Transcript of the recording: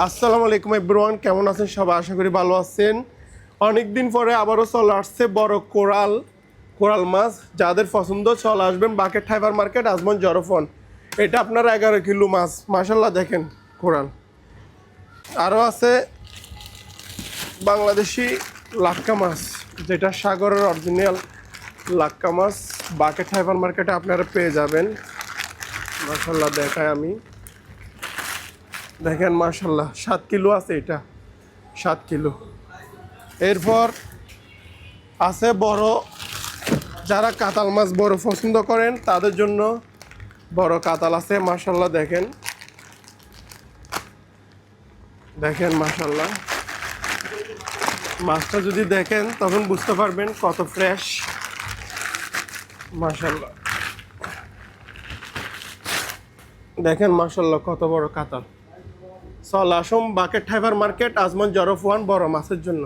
আসসালামু আলাইকুম এভরিওয়ান, কেমন আছেন সবাই? আশা করি ভালো আছেন। অনেক দিন পরে আবারও চলে আসছে বড় কোরাল কোরাল মাছ। যাদের পছন্দ চলে আসবেন বাকেট ফাইবার মার্কেট আজমন জরফন। এটা আপনার 11 কিলো মাছ, মাশাল্লাহ দেখেন কোরাল। আরও আছে বাংলাদেশি লাক্কা মাছ, যেটা সাগরের অরিজিনাল লাক্কা মাছ। বাকেট ফাইবার মার্কেটে আপনারা পেয়ে যাবেন। মাশাল্লাহ দেখায় আমি, দেখেন মাশাল্লাহ 7 কিলো আছে, এটা 7 কিলো। এরপর আছে বড়, যারা কাতাল মাছ বড় পছন্দ করেন তাদের জন্য বড় কাতাল আছে। মাশাল্লাহ দেখেন দেখেন মাশাল্লাহ, মাছটা যদি দেখেন তখন বুঝতে পারবেন কত ফ্রেশ। মাশাল্লাহ দেখেন মাশাল্লাহ কত বড় কাতাল। চল আসুন বাকেট ফাইবার মার্কেট আজমন জরফ ওয়ান বড় মাছের জন্য।